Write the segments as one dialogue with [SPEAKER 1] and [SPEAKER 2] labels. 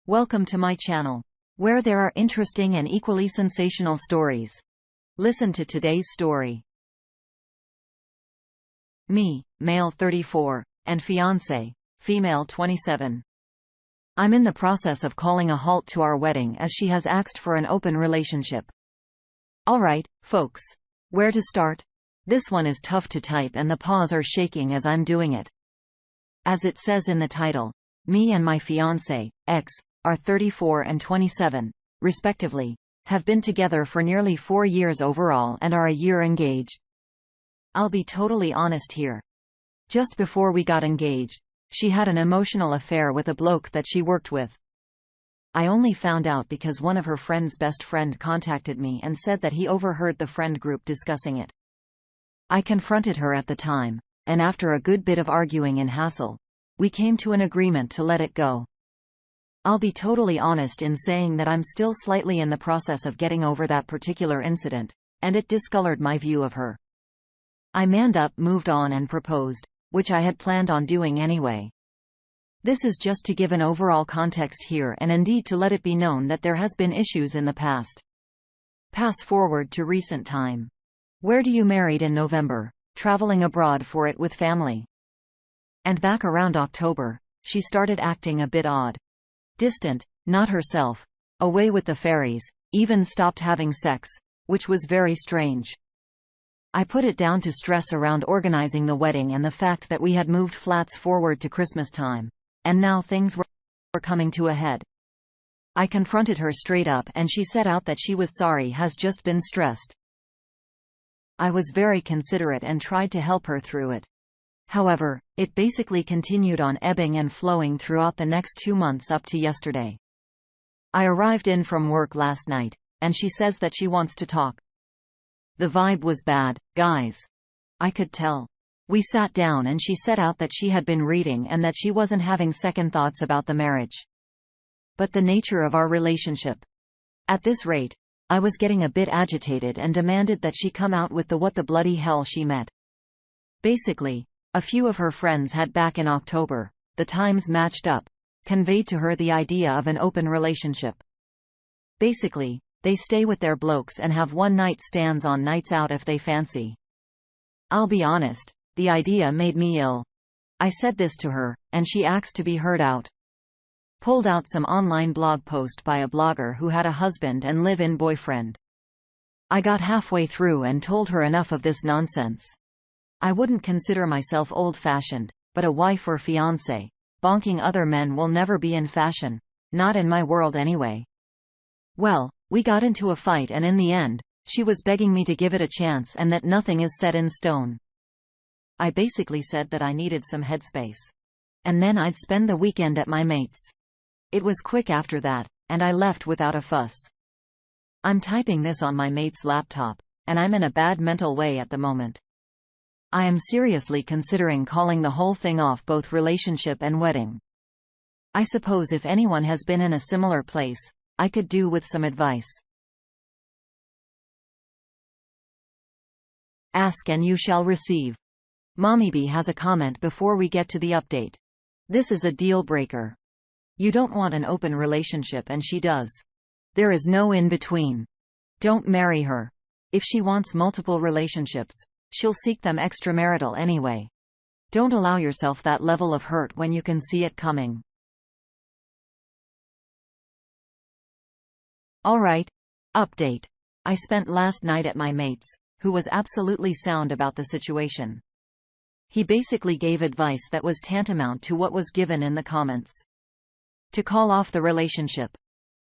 [SPEAKER 1] Welcome to my channel, where there are interesting and equally sensational stories. Listen to today's story. Me, male 34, and fiancé, female 27. I'm in the process of calling a halt to our wedding as she has asked for an open relationship. Alright, folks. Where to start? This one is tough to type and the paws are shaking as I'm doing it. As it says in the title, me and my fiancé, ex, are 34 and 27, respectively, have been together for nearly 4 years overall and are a year engaged. I'll be totally honest here. Just before we got engaged, she had an emotional affair with a bloke that she worked with. I only found out because one of her friend's best friend contacted me and said that he overheard the friend group discussing it. I confronted her at the time, and after a good bit of arguing and hassle, we came to an agreement to let it go. I'll be totally honest in saying that I'm still slightly in the process of getting over that particular incident, and it discolored my view of her. I manned up, moved on and proposed, which I had planned on doing anyway. This is just to give an overall context here and indeed to let it be known that there has been issues in the past. Pass forward to recent time. Where do you married in November, traveling abroad for it with family. And back around October, she started acting a bit odd. Distant, not herself, away with the fairies, even stopped having sex, which was very strange. I put it down to stress around organizing the wedding and the fact that we had moved flats forward to Christmas time, and now things were coming to a head. I confronted her straight up and she said out that she was sorry, has just been stressed. I was very considerate and tried to help her through it. However, it basically continued on ebbing and flowing throughout the next 2 months up to yesterday. I arrived in from work last night, and she says that she wants to talk. The vibe was bad, guys. I could tell. We sat down and she said out that she had been reading and that she wasn't having second thoughts about the marriage, but the nature of our relationship. At this rate, I was getting a bit agitated and demanded that she come out with the what the bloody hell she met. Basically, a few of her friends had back in October, the times matched up, conveyed to her the idea of an open relationship. Basically, they stay with their blokes and have one-night stands on nights out if they fancy. I'll be honest, the idea made me ill. I said this to her, and she asked to be heard out. Pulled out some online blog post by a blogger who had a husband and live-in boyfriend. I got halfway through and told her enough of this nonsense. I wouldn't consider myself old-fashioned, but a wife or fiancé, bonking other men will never be in fashion, not in my world anyway. Well, we got into a fight and in the end, she was begging me to give it a chance and that nothing is set in stone. I basically said that I needed some headspace. And then I'd spend the weekend at my mate's. It was quick after that, and I left without a fuss. I'm typing this on my mate's laptop, and I'm in a bad mental way at the moment. I am seriously considering calling the whole thing off, both relationship and wedding. I suppose if anyone has been in a similar place, I could do with some advice. Ask and you shall receive. MommyB has a comment before we get to the update. This is a deal breaker. You don't want an open relationship and she does. There is no in between. Don't marry her. If she wants multiple relationships, she'll seek them extramarital anyway. Don't allow yourself that level of hurt when you can see it coming. Alright. Update. I spent last night at my mate's, who was absolutely sound about the situation. He basically gave advice that was tantamount to what was given in the comments. To call off the relationship.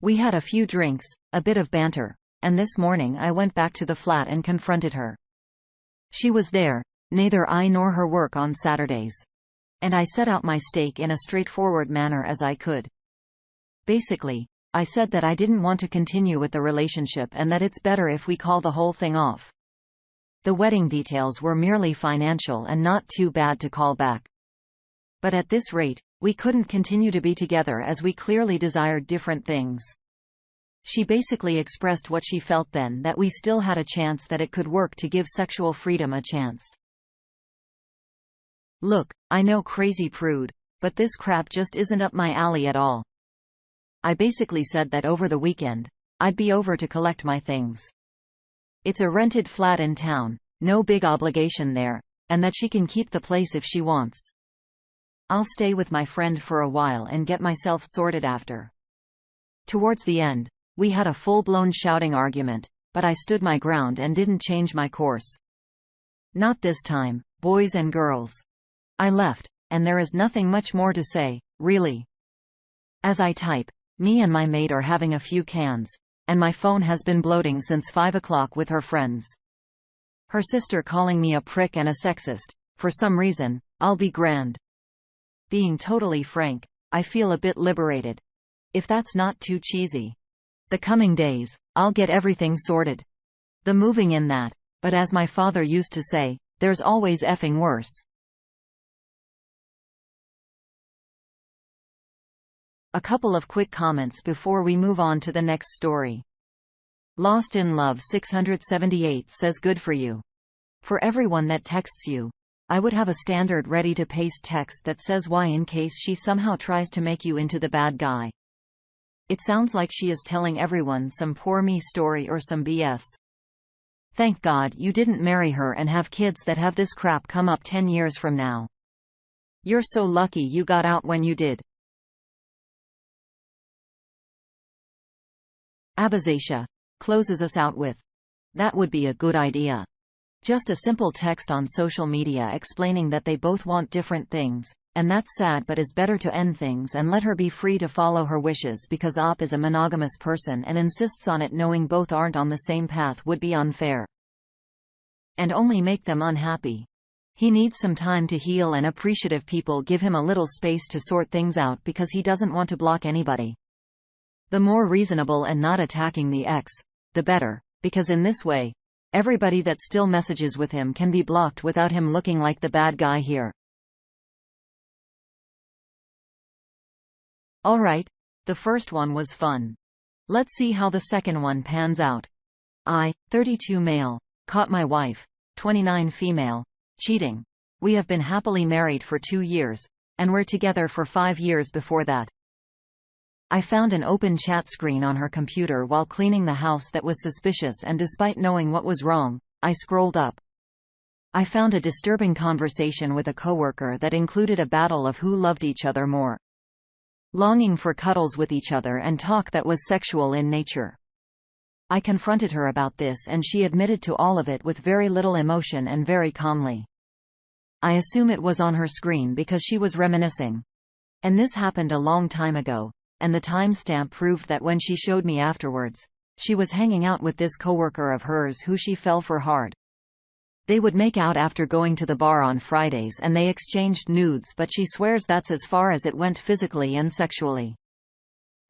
[SPEAKER 1] We had a few drinks, a bit of banter, and this morning I went back to the flat and confronted her. She was there, neither I nor her work on Saturdays. And I set out my stake in a straightforward manner as I could. Basically, I said that I didn't want to continue with the relationship and that it's better if we call the whole thing off. The wedding details were merely financial and not too bad to call back. But at this rate, we couldn't continue to be together as we clearly desired different things. She basically expressed what she felt then, that we still had a chance, that it could work to give sexual freedom a chance. Look, I know, crazy prude, but this crap just isn't up my alley at all. I basically said that over the weekend, I'd be over to collect my things. It's a rented flat in town, no big obligation there, and that she can keep the place if she wants. I'll stay with my friend for a while and get myself sorted after. Towards the end, we had a full-blown shouting argument, but I stood my ground and didn't change my course. Not this time, boys and girls. I left, and there is nothing much more to say, really. As I type, me and my mate are having a few cans, and my phone has been bloating since 5 o'clock with her friends. Her sister calling me a prick and a sexist. For some reason, I'll be grand. Being totally frank, I feel a bit liberated. If that's not too cheesy. The coming days, I'll get everything sorted. The moving in that, but as my father used to say, there's always effing worse. A couple of quick comments before we move on to the next story. Lost in Love 678 says good for you. For everyone that texts you, I would have a standard ready-to-paste text that says why in case she somehow tries to make you into the bad guy. It sounds like she is telling everyone some poor me story or some BS. Thank God you didn't marry her and have kids that have this crap come up 10 years from now. You're so lucky you got out when you did. Abizasha closes us out with, that would be a good idea. Just a simple text on social media explaining that they both want different things, and that's sad but is better to end things and let her be free to follow her wishes because Op is a monogamous person and insists on it, knowing both aren't on the same path would be unfair. And only make them unhappy. He needs some time to heal and appreciative people give him a little space to sort things out because he doesn't want to block anybody. The more reasonable and not attacking the ex, the better, because in this way, everybody that still messages with him can be blocked without him looking like the bad guy here. Alright, the first one was fun. Let's see how the second one pans out. I, 32 male, caught my wife, 29 female, cheating. We have been happily married for 2 years, and were together for 5 years before that. I found an open chat screen on her computer while cleaning the house that was suspicious, and despite knowing what was wrong, I scrolled up. I found a disturbing conversation with a coworker that included a battle of who loved each other more. Longing for cuddles with each other and talk that was sexual in nature. I confronted her about this and she admitted to all of it with very little emotion and very calmly. I assume it was on her screen because she was reminiscing. And this happened a long time ago. And the timestamp proved that when she showed me afterwards, she was hanging out with this coworker of hers who she fell for hard. They would make out after going to the bar on Fridays and they exchanged nudes, but she swears that's as far as it went physically and sexually.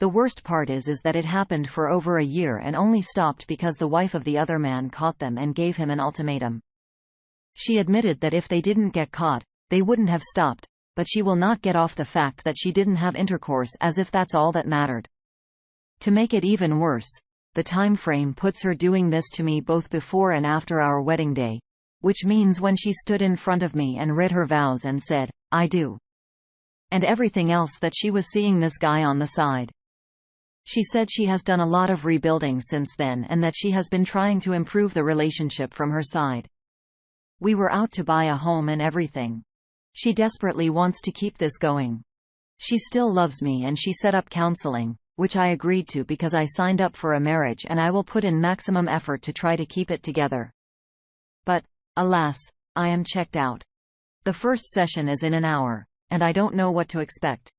[SPEAKER 1] The worst part is that it happened for over a year and only stopped because the wife of the other man caught them and gave him an ultimatum. She admitted that if they didn't get caught, they wouldn't have stopped. But she will not get off the fact that she didn't have intercourse, as if that's all that mattered. To make it even worse, the time frame puts her doing this to me both before and after our wedding day, which means when she stood in front of me and read her vows and said, "I do," and everything else that she was seeing this guy on the side. She said she has done a lot of rebuilding since then and that she has been trying to improve the relationship from her side. We were out to buy a home and everything. She desperately wants to keep this going. She still loves me and she set up counseling, which I agreed to because I signed up for a marriage and I will put in maximum effort to try to keep it together. But, alas, I am checked out. The first session is in an hour, and I don't know what to expect.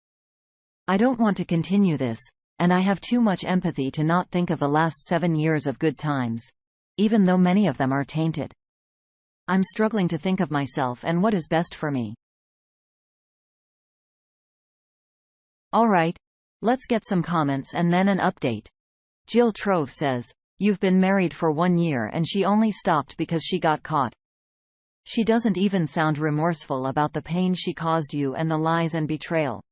[SPEAKER 1] I don't want to continue this, and I have too much empathy to not think of the last 7 years of good times, even though many of them are tainted. I'm struggling to think of myself and what is best for me. Alright, let's get some comments and then an update. Jill Trove says, you've been married for 1 year and she only stopped because she got caught. She doesn't even sound remorseful about the pain she caused you and the lies and betrayal.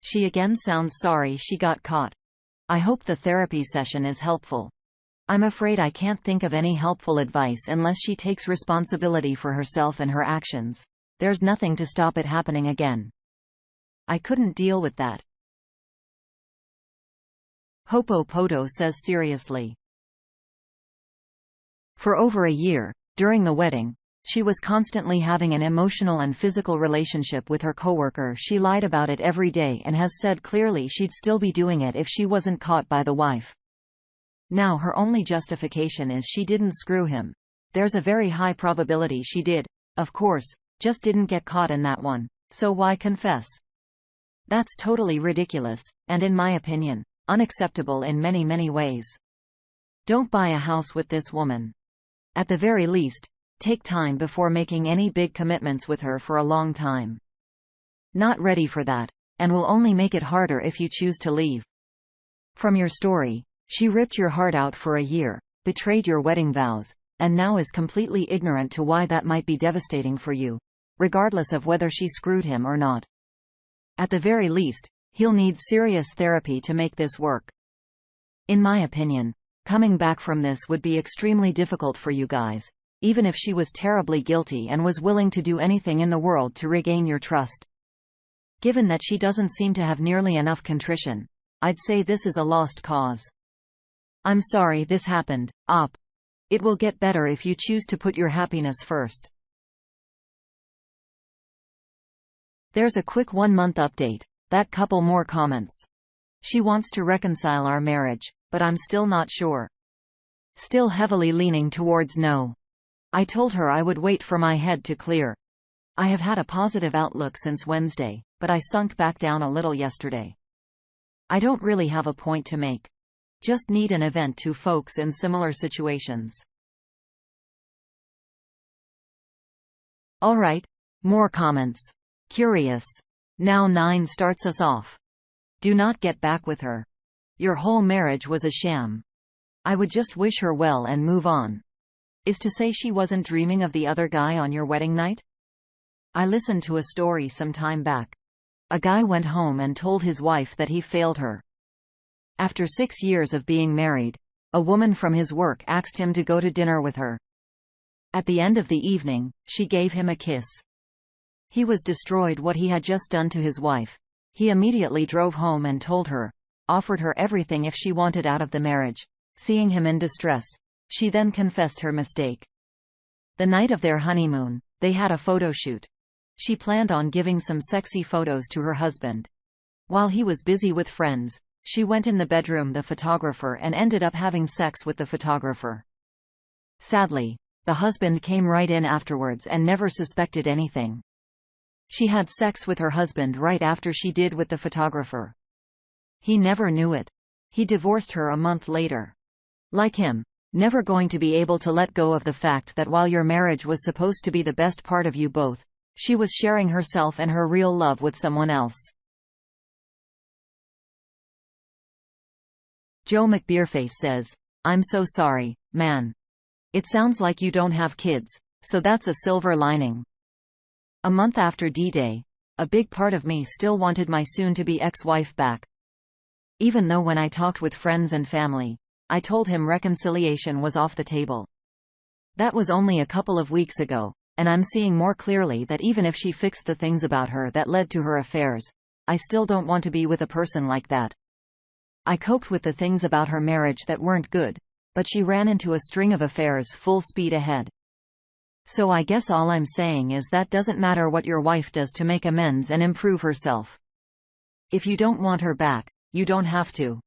[SPEAKER 1] She again sounds sorry she got caught. I hope the therapy session is helpful. I'm afraid I can't think of any helpful advice unless she takes responsibility for herself and her actions. There's nothing to stop it happening again. I couldn't deal with that. Hopopoto says seriously. For over a year, during the wedding, she was constantly having an emotional and physical relationship with her coworker. She lied about it every day and has said clearly she'd still be doing it if she wasn't caught by the wife. Now her only justification is she didn't screw him. There's a very high probability she did, of course, just didn't get caught in that one, so why confess? That's totally ridiculous, and in my opinion, unacceptable in many, many ways. Don't buy a house with this woman. At the very least, take time before making any big commitments with her for a long time. Not ready for that, and will only make it harder if you choose to leave. From your story, she ripped your heart out for a year, betrayed your wedding vows, and now is completely ignorant to why that might be devastating for you, regardless of whether she screwed him or not. At the very least, he'll need serious therapy to make this work. In my opinion, coming back from this would be extremely difficult for you guys, even if she was terribly guilty and was willing to do anything in the world to regain your trust. Given that she doesn't seem to have nearly enough contrition, I'd say this is a lost cause. I'm sorry this happened, Op. It will get better if you choose to put your happiness first. There's a quick 1-month update. That couple more comments. She wants to reconcile our marriage, but I'm still not sure. Still heavily leaning towards no. I told her I would wait for my head to clear. I have had a positive outlook since Wednesday, but I sunk back down a little yesterday. I don't really have a point to make. Just need an event to folks in similar situations. Alright. More comments. Curious. Now 9 starts us off. Do not get back with her. Your whole marriage was a sham. I would just wish her well and move on. Is to say she wasn't dreaming of the other guy on your wedding night? I listened to a story some time back. A guy went home and told his wife that he failed her. After 6 years of being married, a woman from his work asked him to go to dinner with her. At the end of the evening, she gave him a kiss. He was destroyed what he had just done to his wife. He immediately drove home and told her, offered her everything if she wanted out of the marriage. Seeing him in distress, she then confessed her mistake. The night of their honeymoon, they had a photo shoot. She planned on giving some sexy photos to her husband. While he was busy with friends, she went in the bedroom the photographer and ended up having sex with the photographer. Sadly, the husband came right in afterwards and never suspected anything. She had sex with her husband right after she did with the photographer. He never knew it. He divorced her a month later. Like him, never going to be able to let go of the fact that while your marriage was supposed to be the best part of you both, she was sharing herself and her real love with someone else. Joe McBeerface says, I'm so sorry, man. It sounds like you don't have kids, so that's a silver lining. A month after D-Day, a big part of me still wanted my soon-to-be ex-wife back. Even though when I talked with friends and family, I told him reconciliation was off the table. That was only a couple of weeks ago, and I'm seeing more clearly that even if she fixed the things about her that led to her affairs, I still don't want to be with a person like that. I coped with the things about her marriage that weren't good, but she ran into a string of affairs full speed ahead. So I guess all I'm saying is that doesn't matter what your wife does to make amends and improve herself. If you don't want her back, you don't have to.